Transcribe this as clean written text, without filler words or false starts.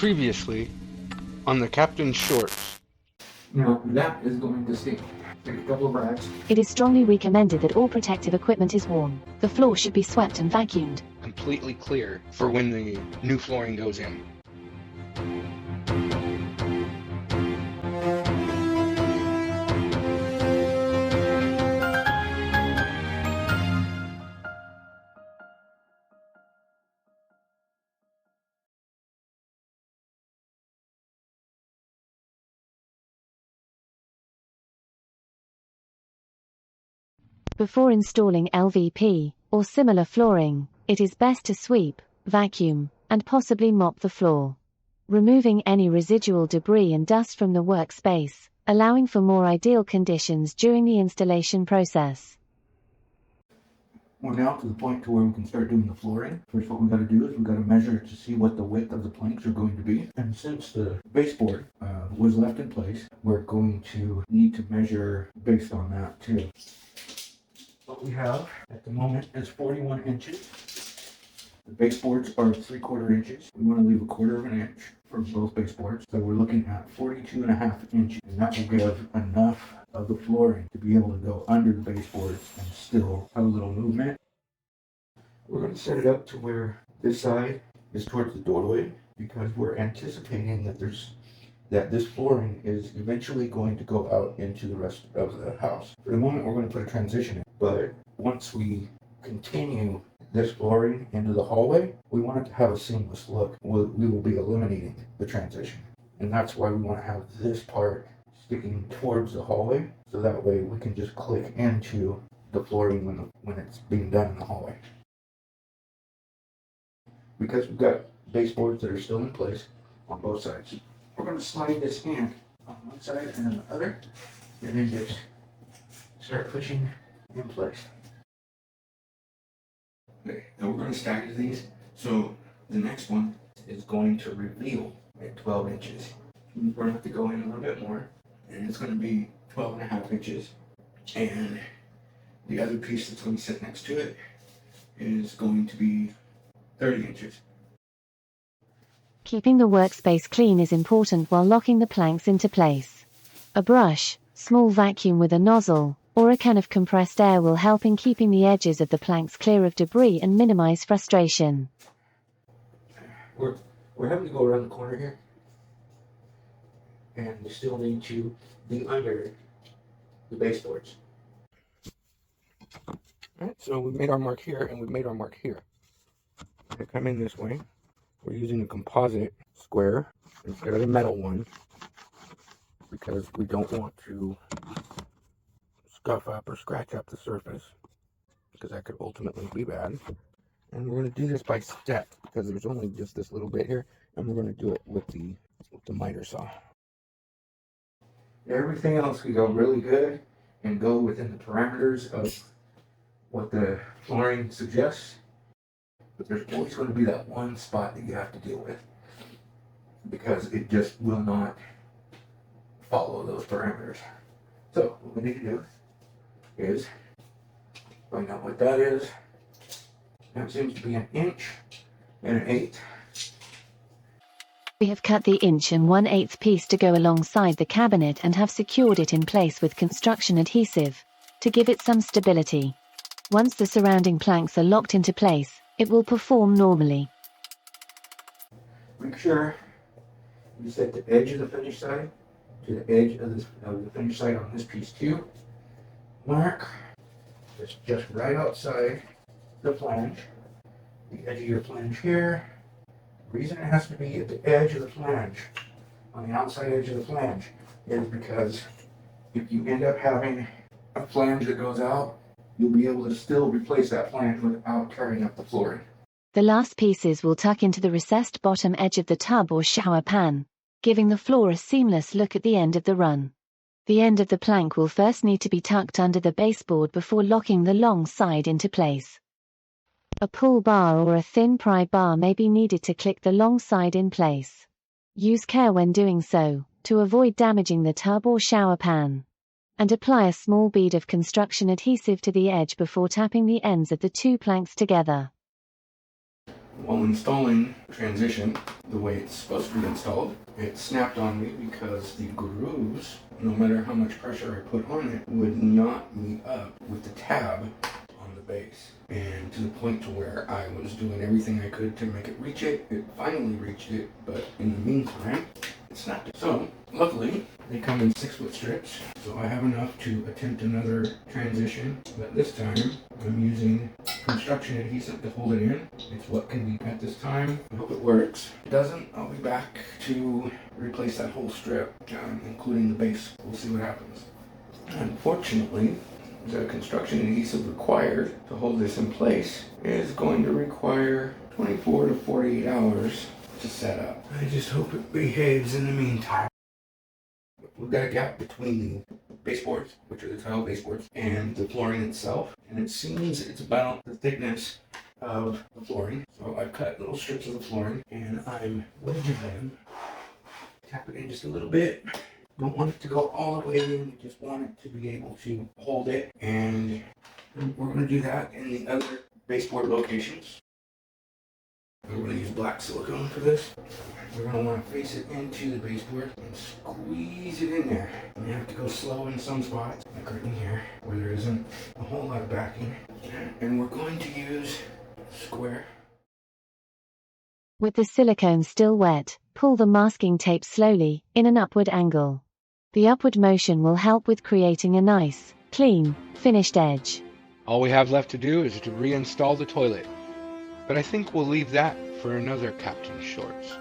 Previously, on the captain's shorts. Now, that is going to stink. Take a couple of rags. It is strongly recommended that all protective equipment is worn. The floor should be swept and vacuumed. Completely clear for when the new flooring goes in. Before installing LVP, or similar flooring, it is best to sweep, vacuum, and possibly mop the floor, removing any residual debris and dust from the workspace, allowing for more ideal conditions during the installation process. We're now to the point to where we can start doing the flooring. First, what we got to do is we got to measure to see what the width of the planks are going to be. And since the baseboard was left in place, we're going to need to measure based on that too. What we have at the moment is 41 inches. The baseboards are 3/4 inches. We want to leave 1/4 of an inch for both baseboards. So we're looking at 42.5 inches. And that will give enough of the flooring to be able to go under the baseboards and still have a little movement. We're going to set it up to where this side is towards the doorway because we're anticipating that this flooring is eventually going to go out into the rest of the house. For the moment, we're going to put a transition in, but once we continue this flooring into the hallway, we want it to have a seamless look. We will be eliminating the transition, and that's why we want to have this part sticking towards the hallway, so that way we can just click into the flooring when it's being done in the hallway. Because we've got baseboards that are still in place on both sides, we're going to slide this in on one side and then the other, and then just start pushing in place. Okay, now we're going to stagger these, so the next one is going to reveal at 12 inches. We're going to have to go in a little bit more, and it's going to be 12.5 inches. And the other piece that's going to sit next to it is going to be 30 inches. Keeping the workspace clean is important while locking the planks into place. A brush, small vacuum with a nozzle, or a can of compressed air will help in keeping the edges of the planks clear of debris and minimize frustration. We're having to go around the corner here, and we still need to be under the baseboards. Alright, so we've made our mark here, and we've made our mark here. To come in this way, we're using a composite square instead of a metal one because we don't want to scuff up or scratch up the surface because that could ultimately be bad. And we're going to do this by step because there's only just this little bit here, and we're going to do it with the miter saw. Everything else can go really good and go within the parameters of what the flooring suggests. But there's always going to be that one spot that you have to deal with because it just will not follow those parameters. So what we need to do is find out what that is. That seems to be 1 inch and 1/8. We have cut the 1 1/8 piece to go alongside the cabinet and have secured it in place with construction adhesive to give it some stability. Once the surrounding planks are locked into place, it will perform normally. Make sure you set the edge of the finished side to the edge of the finished side on this piece too. Mark it's just right outside the flange, the edge of your flange here. The reason it has to be at the edge of the flange, on the outside edge of the flange, is because if you end up having a flange that goes out, you'll be able to still replace that flange without tearing up the flooring. The last pieces will tuck into the recessed bottom edge of the tub or shower pan, giving the floor a seamless look at the end of the run. The end of the plank will first need to be tucked under the baseboard before locking the long side into place. A pull bar or a thin pry bar may be needed to click the long side in place. Use care when doing so, to avoid damaging the tub or shower pan. And apply a small bead of construction adhesive to the edge before tapping the ends of the two planks together. While installing transition the way it's supposed to be installed, it snapped on me because the grooves, no matter how much pressure I put on it, would not meet up with the tab on the base. And to the point to where I was doing everything I could to make it reach it. It finally reached it, but in the meantime, it snapped it. So, luckily, they come in 6-foot strips, so I have enough to attempt another transition, but this time I'm using construction adhesive to hold it in. It's what can be at this time. I hope it works. If it doesn't, I'll be back to replace that whole strip, including the base. We'll see what happens. Unfortunately, the construction adhesive required to hold this in place is going to require 24 to 48 hours to set up. I just hope it behaves in the meantime. We've got a gap between the baseboards, which are the tile baseboards, and the flooring itself, and it seems it's about the thickness of the flooring. So I've cut little strips of the flooring, and I'm wedging them. Tap it in just a little bit. Don't want it to go all the way in, just want it to be able to hold it, and we're going to do that in the other baseboard locations. We're going to use black silicone for this. We're going to want to face it into the baseboard and squeeze it in there. And you have to go slow in some spots, like right in here, where there isn't a whole lot of backing. And we're going to use square. With the silicone still wet, pull the masking tape slowly, in an upward angle. The upward motion will help with creating a nice, clean, finished edge. All we have left to do is to reinstall the toilet. But I think we'll leave that for another Captain Shorts.